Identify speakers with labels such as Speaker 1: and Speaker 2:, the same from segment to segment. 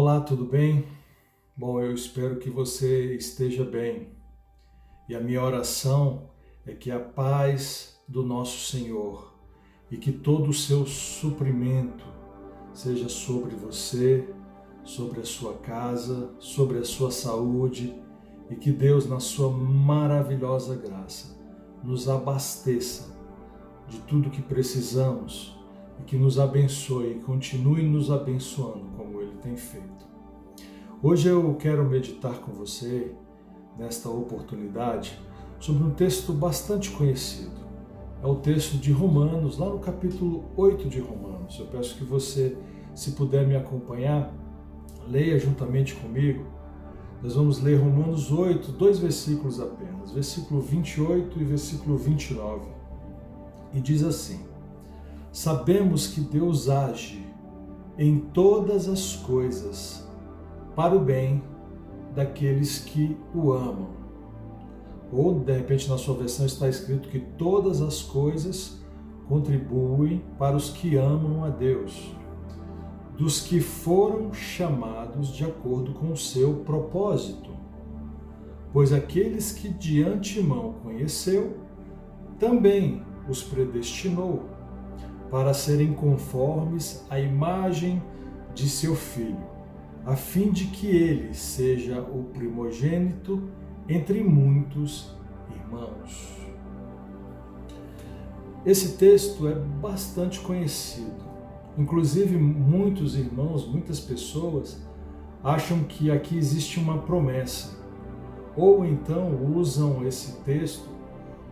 Speaker 1: Olá, tudo bem? Bom, eu espero que você esteja bem. E a minha oração é que a paz do nosso Senhor e que todo o seu suprimento seja sobre você, sobre a sua casa, sobre a sua saúde e que Deus, na sua maravilhosa graça, nos abasteça de tudo que precisamos e que nos abençoe e continue nos abençoando como Ele tem feito. Hoje eu quero meditar com você, nesta oportunidade, sobre um texto bastante conhecido. É o texto de Romanos, lá no capítulo 8 de Romanos. Eu peço que você, se puder me acompanhar, leia juntamente comigo. Nós vamos ler Romanos 8, dois versículos apenas, versículo 28 e versículo 29. E diz assim: Sabemos que Deus age em todas as coisas para o bem daqueles que o amam. Ou, de repente, na sua versão está escrito que todas as coisas contribuem para os que amam a Deus, dos que foram chamados de acordo com o seu propósito. Pois aqueles que de antemão conheceu, também os predestinou para serem conformes à imagem de seu Filho, a fim de que ele seja o primogênito entre muitos irmãos. Esse texto é bastante conhecido. Inclusive, muitos irmãos, muitas pessoas acham que aqui existe uma promessa, ou então usam esse texto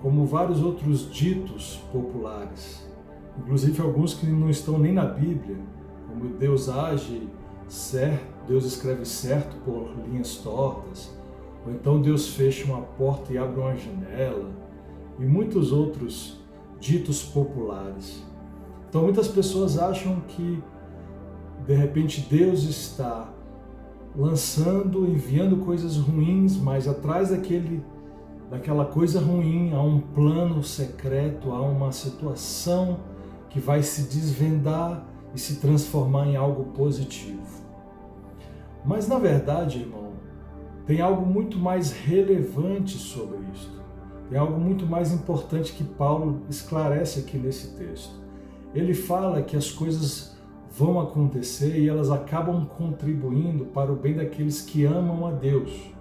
Speaker 1: como vários outros ditos populares, inclusive alguns que não estão nem na Bíblia, como Deus age certo, Deus escreve certo por linhas tortas, ou então Deus fecha uma porta e abre uma janela, e muitos outros ditos populares. Então muitas pessoas acham que de repente Deus está lançando, enviando coisas ruins, mas atrás daquela coisa ruim há um plano secreto, há uma situação que vai se desvendar e se transformar em algo positivo. Mas na verdade, irmão, tem algo muito mais relevante sobre isso. Tem algo muito mais importante que Paulo esclarece aqui nesse texto. Ele fala que as coisas vão acontecer e elas acabam contribuindo para o bem daqueles que amam a Deus.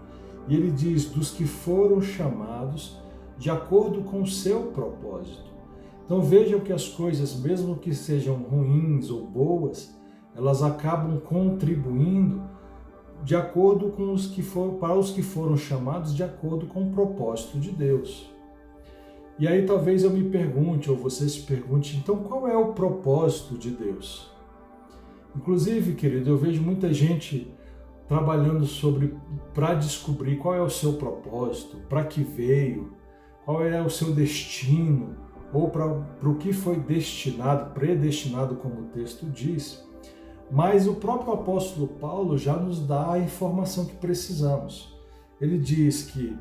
Speaker 1: E ele diz, dos que foram chamados de acordo com o seu propósito. Então vejam que as coisas, mesmo que sejam ruins ou boas, elas acabam contribuindo de acordo com para os que foram chamados de acordo com o propósito de Deus. E aí talvez eu me pergunte, ou você se pergunte, então qual é o propósito de Deus? Inclusive, querido, eu vejo muita gente trabalhando para descobrir qual é o seu propósito, para que veio, qual é o seu destino, ou para o que foi destinado, predestinado, como o texto diz. Mas o próprio apóstolo Paulo já nos dá a informação que precisamos. Ele diz que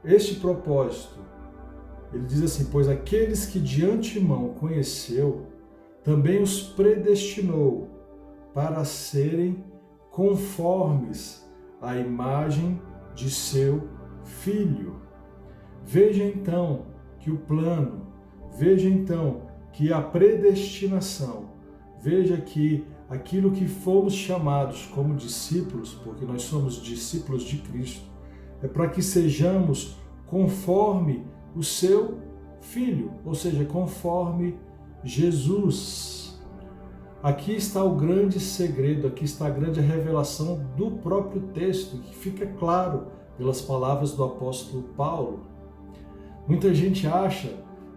Speaker 1: este propósito, ele diz assim, pois aqueles que de antemão conheceu, também os predestinou para serem conformes à imagem de seu Filho. Veja então que o plano, veja então que a predestinação, veja que aquilo que fomos chamados como discípulos, porque nós somos discípulos de Cristo, é para que sejamos conforme o seu Filho, ou seja, conforme Jesus. Aqui está o grande segredo, aqui está a grande revelação do próprio texto, que fica claro pelas palavras do apóstolo Paulo. Muita gente acha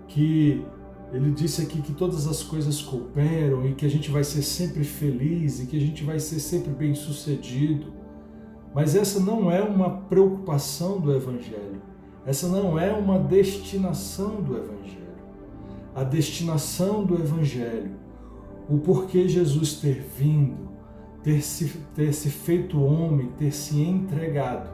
Speaker 1: que ele disse aqui que todas as coisas cooperam e que a gente vai ser sempre feliz e que a gente vai ser sempre bem-sucedido. Mas essa não é uma preocupação do Evangelho. Essa não é uma destinação do Evangelho. A destinação do Evangelho, o porquê Jesus ter vindo, ter se feito homem, ter se entregado,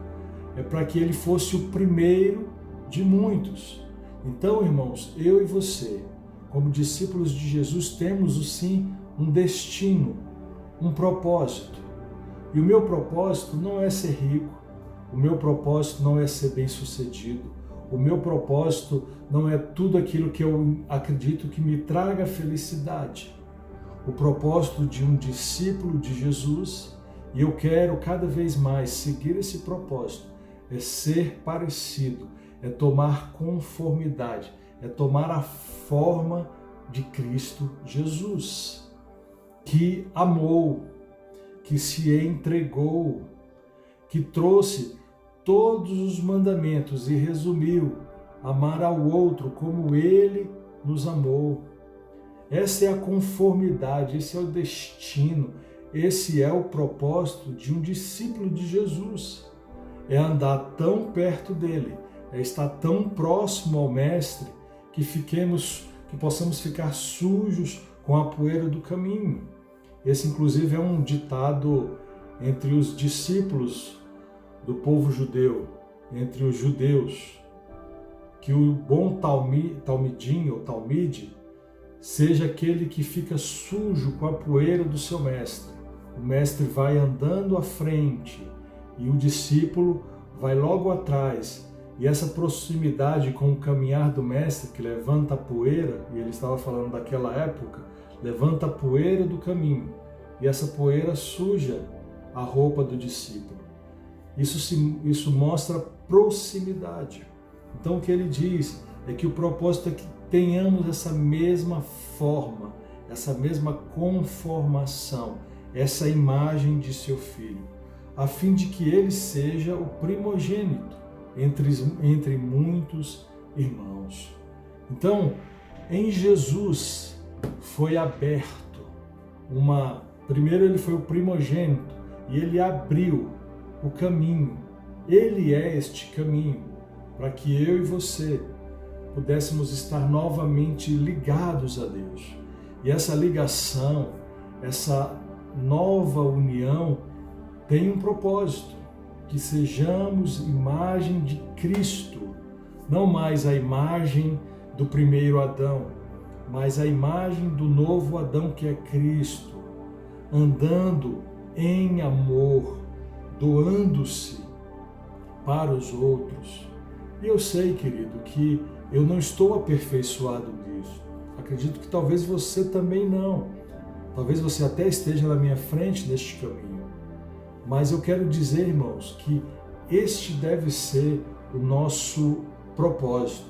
Speaker 1: é para que ele fosse o primeiro de muitos. Então, irmãos, eu e você, como discípulos de Jesus, temos sim um destino, um propósito. E o meu propósito não é ser rico, o meu propósito não é ser bem-sucedido, o meu propósito não é tudo aquilo que eu acredito que me traga felicidade. O propósito de um discípulo de Jesus, e eu quero cada vez mais seguir esse propósito, é ser parecido, é tomar conformidade, é tomar a forma de Cristo Jesus, que amou, que se entregou, que trouxe todos os mandamentos e resumiu: amar ao outro como ele nos amou. Essa é a conformidade, esse é o destino, esse é o propósito de um discípulo de Jesus. É andar tão perto dele, é estar tão próximo ao Mestre que possamos ficar sujos com a poeira do caminho. Esse, inclusive, é um ditado entre os discípulos do povo judeu, entre os judeus, que o bom talmidim ou talmide seja aquele que fica sujo com a poeira do seu mestre. O mestre vai andando à frente e o discípulo vai logo atrás. E essa proximidade com o caminhar do mestre, que levanta a poeira, e ele estava falando daquela época, levanta a poeira do caminho, e essa poeira suja a roupa do discípulo. Isso mostra proximidade. Então o que ele diz é que o propósito é que tenhamos essa mesma forma, essa mesma conformação, essa imagem de seu filho, a fim de que ele seja o primogênito entre muitos irmãos. Então, em Jesus foi aberto primeiro ele foi o primogênito e ele abriu o caminho. Ele é este caminho para que eu e você pudéssemos estar novamente ligados a Deus. E essa ligação, essa nova união tem um propósito, que sejamos imagem de Cristo, não mais a imagem do primeiro Adão, mas a imagem do novo Adão que é Cristo, andando em amor, doando-se para os outros. E eu sei, querido, que eu não estou aperfeiçoado nisso. Acredito que talvez você também não. Talvez você até esteja na minha frente neste caminho. Mas eu quero dizer, irmãos, que este deve ser o nosso propósito.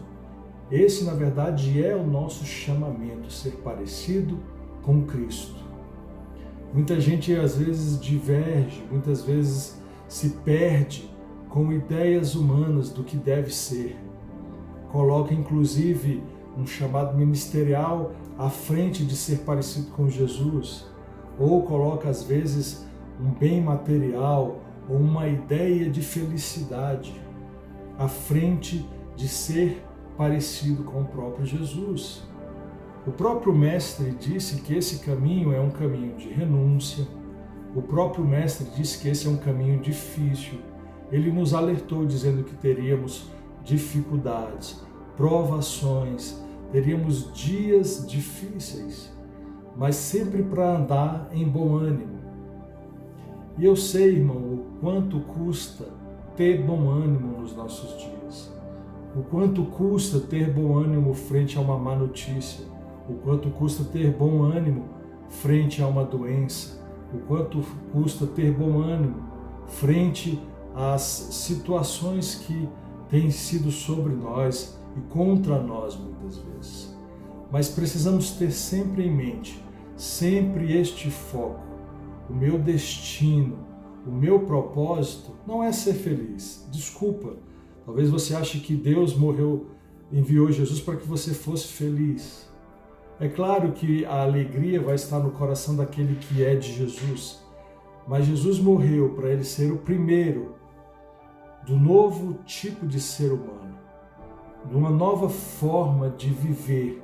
Speaker 1: Esse, na verdade, é o nosso chamamento, ser parecido com Cristo. Muita gente, às vezes, diverge, muitas vezes se perde com ideias humanas do que deve ser. Coloca, inclusive, um chamado ministerial à frente de ser parecido com Jesus, ou coloca, às vezes, um bem material ou uma ideia de felicidade à frente de ser parecido com o próprio Jesus. O próprio Mestre disse que esse caminho é um caminho de renúncia. O próprio Mestre disse que esse é um caminho difícil. Ele nos alertou dizendo que teríamos dificuldades, provações, teríamos dias difíceis, mas sempre para andar em bom ânimo. E eu sei, irmão, o quanto custa ter bom ânimo nos nossos dias. O quanto custa ter bom ânimo frente a uma má notícia. O quanto custa ter bom ânimo frente a uma doença. O quanto custa ter bom ânimo frente às situações que têm sido sobre nós e contra nós muitas vezes. Mas precisamos ter sempre em mente, sempre este foco. O meu destino, o meu propósito não é ser feliz. Desculpa, talvez você ache que Deus enviou Jesus para que você fosse feliz. É claro que a alegria vai estar no coração daquele que é de Jesus, mas Jesus morreu para ele ser o primeiro do novo tipo de ser humano, de uma nova forma de viver,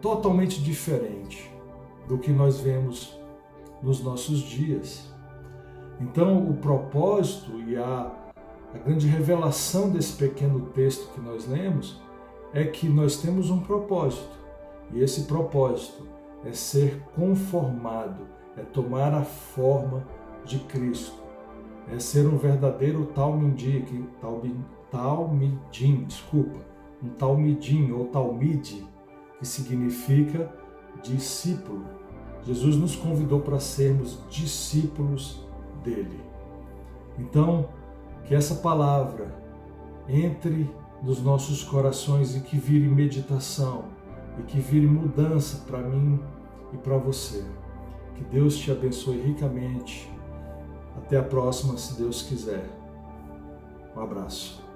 Speaker 1: totalmente diferente do que nós vemos nos nossos dias. Então, o propósito e a grande revelação desse pequeno texto que nós lemos é que nós temos um propósito, e esse propósito é ser conformado, é tomar a forma de Cristo. É ser um verdadeiro talmidim, um talmidim ou talmide, que significa discípulo. Jesus nos convidou para sermos discípulos dele. Então, que essa palavra entre nos nossos corações e que vire meditação e que vire mudança para mim e para você. Que Deus te abençoe ricamente. Até a próxima, se Deus quiser. Um abraço.